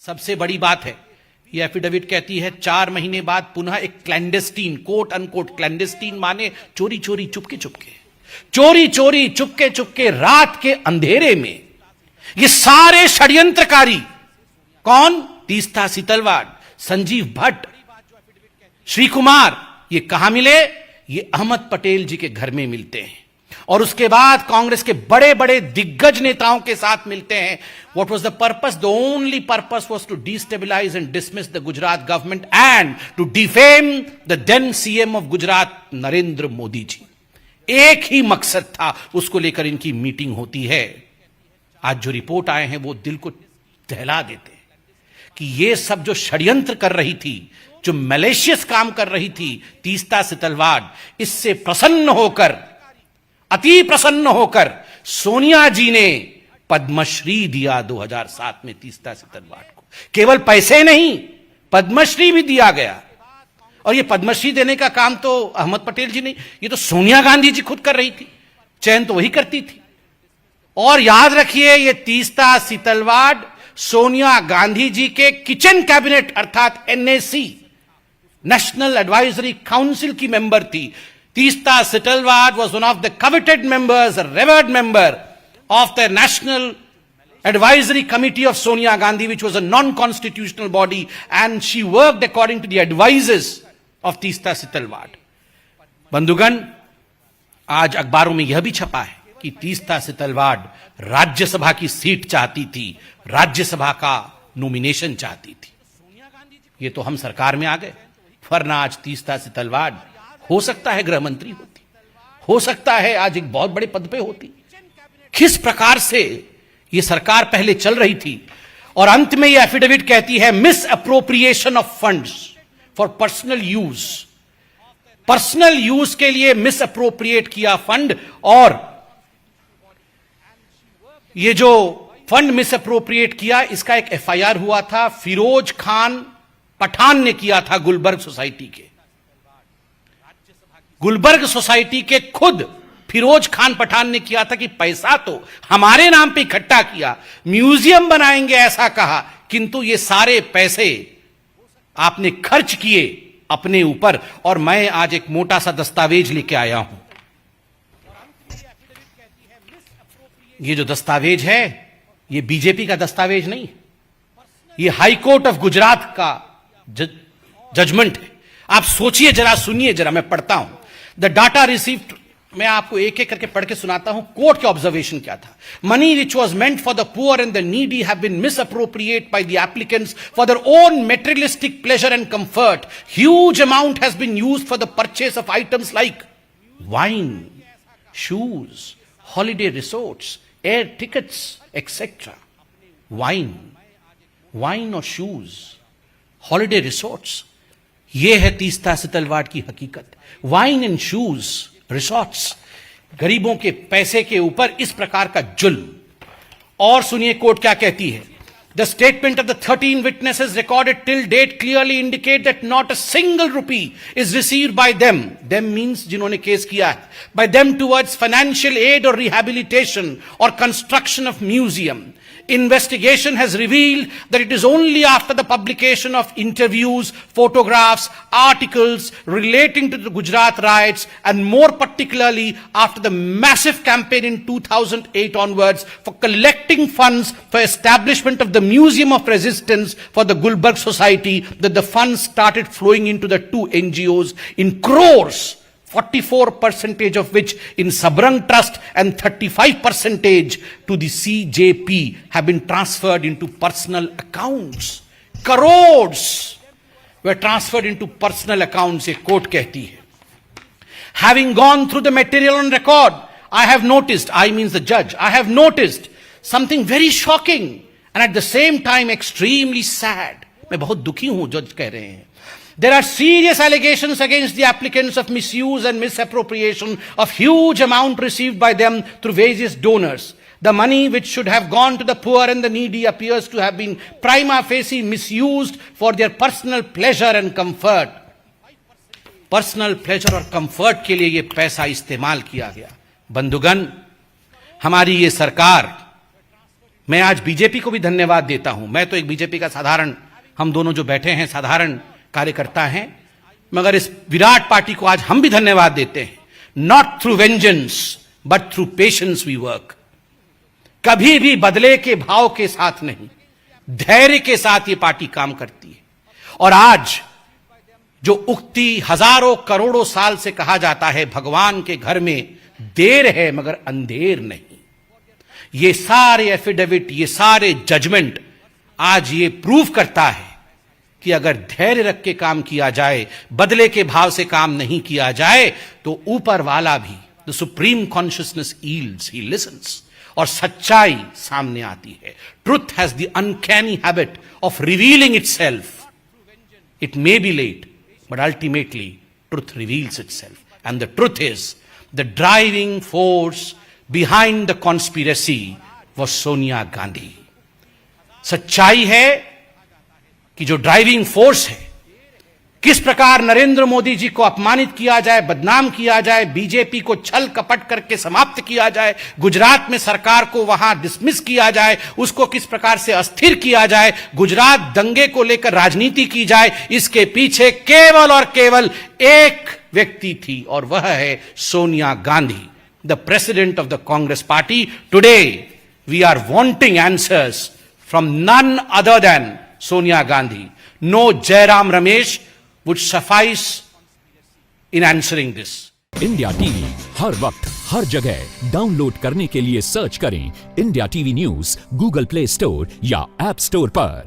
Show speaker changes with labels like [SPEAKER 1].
[SPEAKER 1] सबसे बड़ी बात है, ये एफिडेविट कहती है 4 महीने बाद पुनः एक क्लैंडेस्टीन, कोट अनकोट क्लैंडेस्टीन माने चोरी चोरी चुपके चुपके, चोरी चोरी चुपके चुपके रात के अंधेरे में ये सारे षड्यंत्रकारी, कौन? तीस्ता सितलवाड़, संजीव भट्ट, श्री कुमार, ये कहां मिले? ये अहमद पटेल जी के घर में मिलते हैं और उसके बाद कांग्रेस के बड़े बड़े दिग्गज नेताओं के साथ मिलते हैं। What was the purpose? The only purpose was to destabilize and dismiss the Gujarat government and to defame the then CM of Gujarat, Narendra Modi ji. एक ही मकसद था, उसको लेकर इनकी मीटिंग होती है। आज जो रिपोर्ट आए हैं वो दिल को दहला देते हैं कि ये सब जो षड्यंत्र कर रही थी, जो मैलिशियस काम कर रही थी तीस्ता सितलवाड़, इससे प्रसन्न होकर, अति प्रसन्न होकर सोनिया जी ने पद्मश्री दिया 2007 में तीस्ता सितलवाड़ को। केवल पैसे नहीं, पद्मश्री भी दिया गया। और ये पद्मश्री देने का काम तो अहमद पटेल जी नहीं, ये तो सोनिया गांधी जी खुद कर रही थी, चयन तो वही करती थी। और याद रखिए, ये तीस्ता सितलवाड़ सोनिया गांधी जी के किचन कैबिनेट अर्थात एनएसी, नेशनल एडवाइजरी काउंसिल की मेंबर थी। Teesta Sittalwad was one of the coveted members, a revered member of the National Advisory Committee of Sonia Gandhi, which was a non-constitutional body, and she worked according to the advices of Teesta Sittalwad. बंधुगण, आज अखबारों में यह भी छपा है कि तीस्ता सितलवाड़ राज्यसभा की सीट चाहती थी, राज्यसभा का नॉमिनेशन चाहती थी। ये तो हम सरकार में आ गए, वरना आज तीस्ता सितलवाड़ हो सकता है गृह मंत्री होती, हो सकता है आज एक बहुत बड़े पद पे होती। किस प्रकार से यह सरकार पहले चल रही थी। और अंत में यह एफिडेविट कहती है miss appropriation of funds for personal use, personal use के लिए मिस अप्रोप्रिएट किया फंड। और यह जो फंड मिस अप्रोप्रिएट किया, इसका एक एफआईआर हुआ था, फिरोज खान पठान ने किया था गुलबर्ग सोसाइटी के। गुलबर्ग सोसाइटी के खुद फिरोज खान पठान ने किया था कि पैसा तो हमारे नाम पे इकट्ठा किया, म्यूजियम बनाएंगे ऐसा कहा, किंतु ये सारे पैसे आपने खर्च किए अपने ऊपर। और मैं आज एक मोटा सा दस्तावेज लेके आया हूं। ये जो दस्तावेज है, ये बीजेपी का दस्तावेज नहीं, ये हाई कोर्ट ऑफ गुजरात का जजमेंट है। आप सोचिए जरा, सुनिए जरा, मैं पढ़ता हूं। द डाटा रिसीव्ड, मैं आपको एक एक करके पढ़ के सुनाता हूं कोर्ट के ऑब्जर्वेशन क्या था। Money which was meant for the poor and the needy have been misappropriate by the applicants for their own materialistic pleasure and comfort. Huge amount has been used for the purchase of items like wine, shoes, holiday resorts, air tickets etcetera. Wine और shoes, holiday resorts, यह है तीस्ता सितलवाड़ की हकीकत। Wine and shoes, resorts, गरीबों के पैसे के ऊपर इस प्रकार का जुल्म। और सुनिए कोर्ट क्या कहती है। The statement of the 13 witnesses recorded till date clearly indicate that not a single rupee is received by them, them means जिन्होंने केस किया है, by them towards financial aid और रिहैबिलिटेशन और construction of museum. Investigation has revealed that it is only after the publication of interviews, photographs, articles relating to the Gujarat riots, and more particularly after the massive campaign in 2008 onwards for collecting funds for establishment of the Museum of Resistance for the Gulbarg Society, that the funds started flowing into the two NGOs in crores, 44% of which in Sabrang Trust and 35% to the CJP have been transferred into personal accounts. Crores were transferred into personal accounts, ये court कहती है। Having gone through the material on record, I have noticed, I means the judge, I have noticed something very shocking and at the same time extremely sad. मैं बहुत दुखी हूं, जज कह रहे हैं। There are serious allegations against the applicants of misuse and misappropriation of huge amount received by them through various donors. The money which should have gone to the poor and the needy appears to have been prima facie misused for their personal pleasure and comfort. Personal pleasure और comfort के लिए ये पैसा इस्तेमाल किया गया। बंधुगण, हमारी ये सरकार मैं आज बीजेपी को भी धन्यवाद देता हूं। मैं तो एक बीजेपी का साधारण, हम दोनों जो बैठे हैं साधारण कार्यकर्ता हैं, मगर इस विराट पार्टी को आज हम भी धन्यवाद देते हैं। Not through vengeance but through patience we work. कभी भी बदले के भाव के साथ नहीं, धैर्य के साथ ये पार्टी काम करती है। और आज जो उक्ति हजारों करोड़ों साल से कहा जाता है, भगवान के घर में देर है मगर अंधेर नहीं, ये सारे एफिडेविट, ये सारे जजमेंट आज ये प्रूव करता है कि अगर धैर्य रख के काम किया जाए, बदले के भाव से काम नहीं किया जाए, तो ऊपर वाला भी, the supreme consciousness yields, he listens, और सच्चाई सामने आती है। Truth has the uncanny habit of revealing itself. It may be late but ultimately truth reveals itself, and the truth is the driving force behind the conspiracy was Sonia Gandhi. सच्चाई है कि जो driving force है, किस प्रकार नरेंद्र मोदी जी को अपमानित किया जाए, बदनाम किया जाए, बीजेपी को छल कपट करके समाप्त किया जाए, गुजरात में सरकार को वहां डिसमिस किया जाए, उसको किस प्रकार से अस्थिर किया जाए, गुजरात दंगे को लेकर राजनीति की जाए, इसके पीछे केवल और केवल एक व्यक्ति थी, और वह है Sonia Gandhi, the president of the Congress party. Today we are wanting answers from none other than Sonia Gandhi. No Jairam Ramesh would suffice in answering this.
[SPEAKER 2] India TV हर वक्त हर जगह डाउनलोड करने के लिए सर्च करें India TV news Google Play Store या app store पर।